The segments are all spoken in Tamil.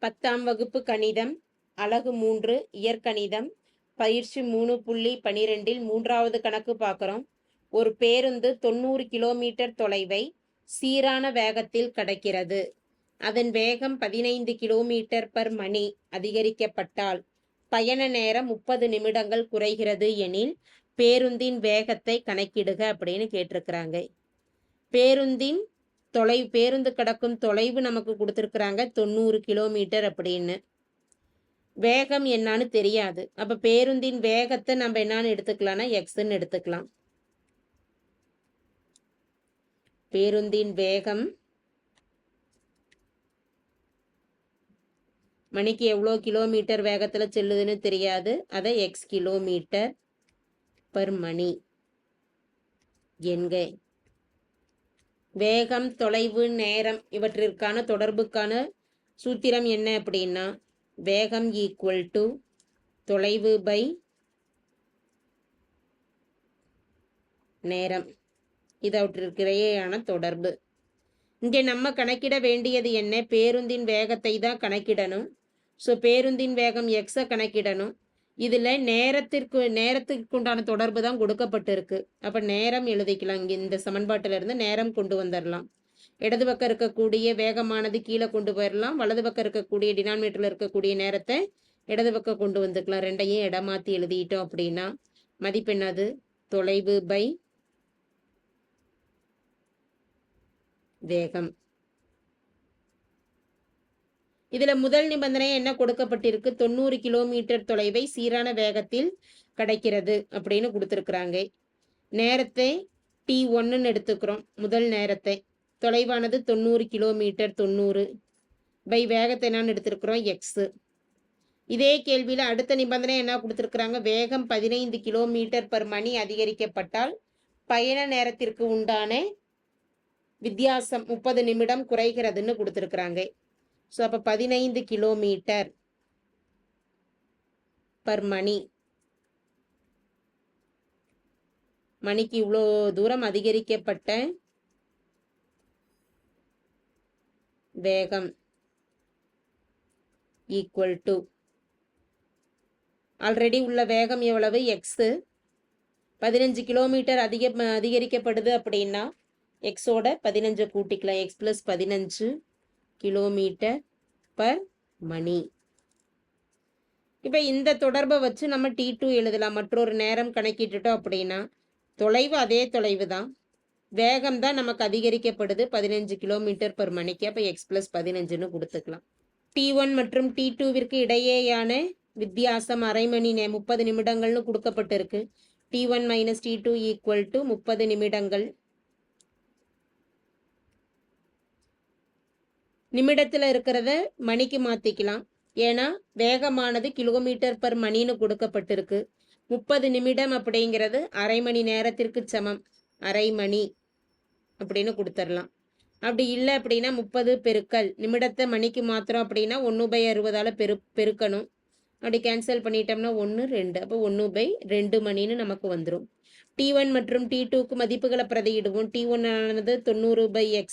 10ஆம் வகுப்பு கணிதம் அலகு 3 இயற்கணிதம் பயிற்சி 3.12 மூன்றாவது கணக்கு பார்க்குறோம். ஒரு பேருந்து 90 கிலோமீட்டர் தொலைவை சீரான வேகத்தில் கடக்கிறது. அதன் வேகம் 15 கிலோமீட்டர் பர் மணி அதிகரிக்கப்பட்டால் பயண நேரம் 30 நிமிடங்கள் குறைகிறது எனில் பேருந்தின் வேகத்தை கணக்கிடுக அப்படின்னு கேட்டிருக்கிறாங்க. பேருந்து கடக்கும் தொலைவு நமக்கு கொடுத்துருக்குறாங்க 90 கிலோமீட்டர் அப்படின்னு. வேகம் என்னன்னு தெரியாது. அப்ப பேருந்தின் வேகத்தை நம்ம என்னன்னு எடுத்துக்கலாம்னா எக்ஸ்ன்னு எடுத்துக்கலாம். பேருந்தின் வேகம் மணிக்கு எவ்வளோ கிலோமீட்டர் வேகத்துல செல்லுதுன்னு தெரியாது. அதை எக்ஸ் கிலோமீட்டர் பர் மணி என்க. வேகம், தொலைவு, நேரம் இவற்றிற்கான தொடர்புக்கான சூத்திரம் என்ன அப்படின்னா வேகம் ஈக்குவல் டு தொலைவு பை நேரம். இது அவற்றிற்கிடையேயான தொடர்பு. இங்கே நம்ம கணக்கிட வேண்டியது என்ன? பேருந்தின் வேகத்தை தான் கணக்கிடணும். ஸோ பேருந்தின் வேகம் எக்ஸை கணக்கிடணும். இதில் நேரத்திற்கு உண்டான தொடர்பு தான் கொடுக்கப்பட்டிருக்கு. அப்போ நேரம் எழுதிக்கலாம். இங்கே இந்த சமன்பாட்டிலிருந்து நேரம் கொண்டு வந்துடலாம். இடது பக்கம் இருக்கக்கூடிய வேகமானது கீழே கொண்டு போயிடலாம். வலது பக்கம் இருக்கக்கூடிய டினாமினேட்டரில் இருக்கக்கூடிய நேரத்தை இடது பக்கம் கொண்டு வந்துக்கலாம். ரெண்டையும் இடமாற்றி எழுதிட்டோம் அப்படின்னா மதிப்பெண்ணது தொலைவு பை வேகம். இதுல முதல் நிபந்தனை என்ன கொடுக்கப்பட்டிருக்கு? 90 கிலோமீட்டர் தொலைவை சீரான வேகத்தில் கிடைக்கிறது அப்படின்னு கொடுத்துருக்குறாங்க. நேரத்தை T1ன்னு எடுத்துக்கிறோம். முதல் நேரத்தை தொலைவானது 90 கிலோமீட்டர், 90 பை வேகத்தை என்னன்னு எடுத்திருக்கிறோம் எக்ஸ். இதே கேள்வியில அடுத்த நிபந்தனை என்ன கொடுத்துருக்குறாங்க? வேகம் 15 கிலோமீட்டர் பர் மணி அதிகரிக்கப்பட்டால் பயண நேரத்திற்கு உண்டான வித்தியாசம் 30 நிமிடம் குறைகிறதுன்னு கொடுத்துருக்குறாங்க. ஸோ அப்போ 15 கிலோமீட்டர் பர் மணி, மணிக்கு இவ்வளோ தூரம் அதிகரிக்கப்பட்ட வேகம் ஈக்குவல் டு ஆல்ரெடி உள்ள வேகம் எவ்வளவு? எக்ஸு. 15 கிலோமீட்டர் அதிகரிக்கப்படுது அப்படின்னா எக்ஸோட 15 கூட்டிக்கலாம். எக்ஸ் பிளஸ் 15 கிலோமீட்டர் பர் மணி. இப்போ இந்த தொடர்பை வச்சு நம்ம T2 எழுதலாம். மற்றொரு நேரம் கணக்கிட்டுட்டோம் அப்படின்னா தொலைவு அதே தொலைவு தான், வேகம் தான் நமக்கு அதிகரிக்கப்படுது 15 கிலோமீட்டர் பர் மணிக்கு. அப்போ எக்ஸ் பிளஸ் 15ன்னு கொடுத்துக்கலாம். T1 மற்றும் T2விற்கு இடையேயான வித்தியாசம் அரை மணி 30 நிமிடங்கள்னு கொடுக்கப்பட்டிருக்கு. T1 minus T2 equal to 30 நிமிடங்கள். நிமிடத்தில் இருக்கிறத மணிக்கு மாற்றிக்கலாம். ஏன்னா வேகமானது கிலோமீட்டர் பர் மணின்னு கொடுக்கப்பட்டிருக்கு. 30 நிமிடம் அப்படிங்கிறது அரை மணி நேரத்திற்கு சமம். அரை மணி அப்படின்னு கொடுத்துடலாம். அப்படி இல்லை அப்படின்னா 30 பெருக்கல் நிமிடத்தை மணிக்கு மாத்திரம் அப்படின்னா 1/60ஆல் பெருக்கணும். அப்படி கேன்சல் பண்ணிட்டோம்னா 1, 2. அப்போ 1/2 மணின்னு நமக்கு வந்துடும். T1 மற்றும் T2க்கு மதிப்புகளை பிரதியிடுவோம். T1 ஆனது 90/x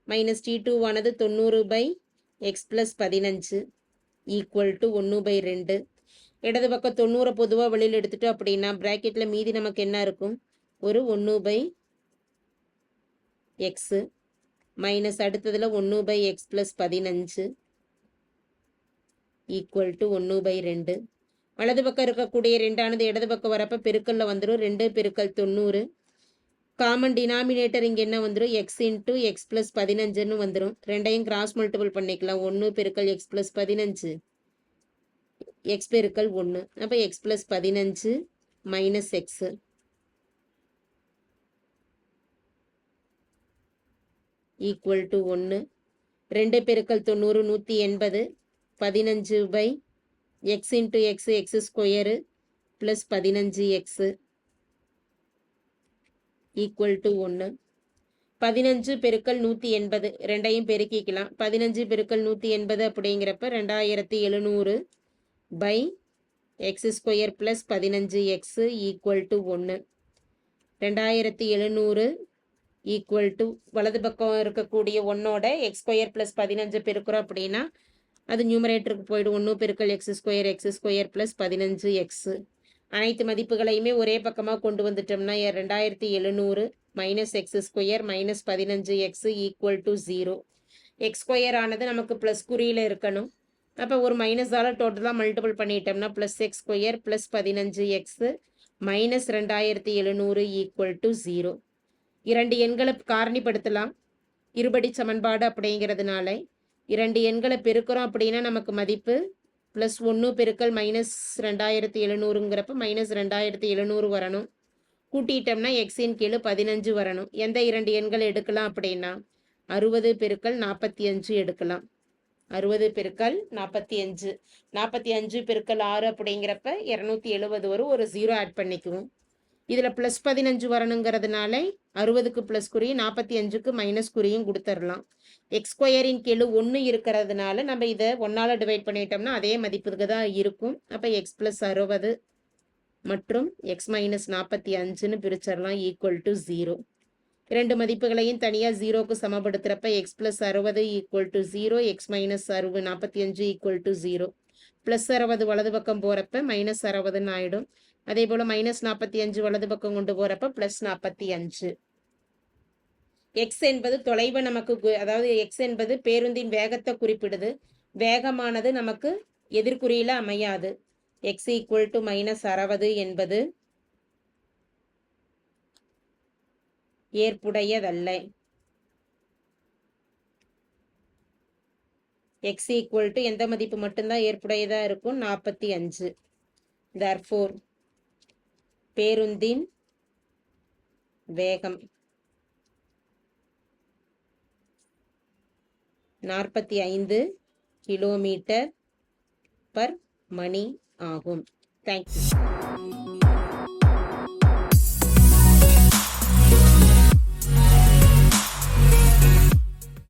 மைனஸ் T2 ஆனது 90/x பிளஸ் 15 ஈக்குவல் டு 1/2. இடது பக்கம் 90 பொதுவாக வெளியில் எடுத்துட்டோம் அப்படின்னா பிராக்கெட்டில் மீதி நமக்கு என்ன இருக்கும்? ஒரு 1/x மைனஸ் அடுத்ததில் 1/x பிளஸ் 15 ஈக்குவல் டு 1/2. வலது பக்கம் இருக்கக்கூடிய 2ஆனது இடது பக்கம் வரப்போ பெருக்கல்ல வந்துடும். 2 பெருக்கல் 90. காமன் டினாமினேட்டர் இங்கே என்ன வந்துடும்? எக்ஸ் இன்ட்டு எக்ஸ் பிளஸ் 15ன்னு வந்துடும். ரெண்டையும் கிராஸ் மல்டிபிள் பண்ணிக்கலாம். 1 பெருக்கல் எக்ஸ் பிளஸ் 15 எக்ஸ் பெருக்கல் 1. அப்போ X plus 15 minus X equal to 1. 2 பெருக்கல் 90 180. 15 X into X X square plus 15x equal to 1. 15 பெருக்கல் 180 ரெண்டையும் பெருக்கிக்கலாம். 15 பெருக்கல் 180 அப்படிங்கிறப்ப 2700 by x square plus 15x equal to 1. 2700 equal to வலது பக்கம் இருக்கக்கூடிய 1ஓட எக்ஸ் ஸ்கொயர் பிளஸ் 15 பெருக்கிறோம் அப்படின்னா அது நியூமரேட்டருக்கு போய்டும். 1 பெருக்கல் எக்ஸ் ஸ்கொயர் ப்ளஸ் 15x. அனைத்து மதிப்புகளையுமே ஒரே பக்கமாக கொண்டு வந்துட்டோம்னா 2700 minus X square minus 15x equal to 0. X square ஆனது நமக்கு ப்ளஸ் குறியில் இருக்கணும். அப்போ ஒரு மைனஸால் டோட்டலாக மல்டிபிள் பண்ணிட்டோம்னா plus X square plus 15x minus 2700 equal to 0. இரண்டு எண்களை காரணிப்படுத்தலாம். இருபடி சமன்பாடு அப்படிங்கிறதுனால இரண்டு எண்களை பெருக்கிறோம் அப்படின்னா நமக்கு மதிப்பு ப்ளஸ் 1 பெருக்கல் மைனஸ் 2700ங்கிறப்ப மைனஸ் 2700 வரணும். கூட்டிட்டோம்னா எக்ஸின் கீழே 15 வரணும். எந்த இரண்டு எண்களை எடுக்கலாம் அப்படின்னா 60 பெருக்கல் 45 எடுக்கலாம். 60 பெருக்கல் 45 45 பெருக்கல் 6 அப்படிங்கிறப்ப 270 வரும். ஒரு 0 ஆட் பண்ணிக்குவோம். இதில் ப்ளஸ் 15 வரணுங்கிறதுனால 60க்கு ப்ளஸ் குறியும் 45க்கு மைனஸ் குறியும் கொடுத்துடலாம். எக்ஸ் ஸ்கொயரின் கீழே 1 இருக்கிறதுனால நம்ம இதை 1ஆல் டிவைட் பண்ணிட்டோம்னா அதே மதிப்புக்கு தான் இருக்கும். அப்போ எக்ஸ் ப்ளஸ் 60 மற்றும் எக்ஸ் மைனஸ் 45ன்னு பிரிச்சிடலாம் ஈக்குவல் டு 0. இரண்டு மதிப்புகளையும் தனியாக 0க்கு சமப்படுத்துகிறப்ப x plus 60 equal to 0, x minus 45 equal to 0. Plus 60 வலது பக்கம் போகிறப்ப மைனஸ் 60ன்னு ஆகிடும். அதே போல் மைனஸ் 45 வலது பக்கம் கொண்டு போகிறப்ப ப்ளஸ் 45. எக்ஸ் என்பது தொலைவை நமக்கு, அதாவது எக்ஸ் என்பது பேருந்தின் வேகத்தை குறிப்பிடுது. வேகமானது நமக்கு எதிர்குறியில் அமையாது. எக்ஸ் ஈக்குவல் டு மைனஸ் 60 என்பது ஏற்புடையதல்ல. எக்ஸ் ஈக்குவல் டு எந்த மதிப்பு மட்டும்தான் ஏற்புடையதாக இருக்கும்? 45. therefore பேருந்தின் வேகம் 45 கிலோமீட்டர் பர் மணி ஆகும். தேங்க்யூ.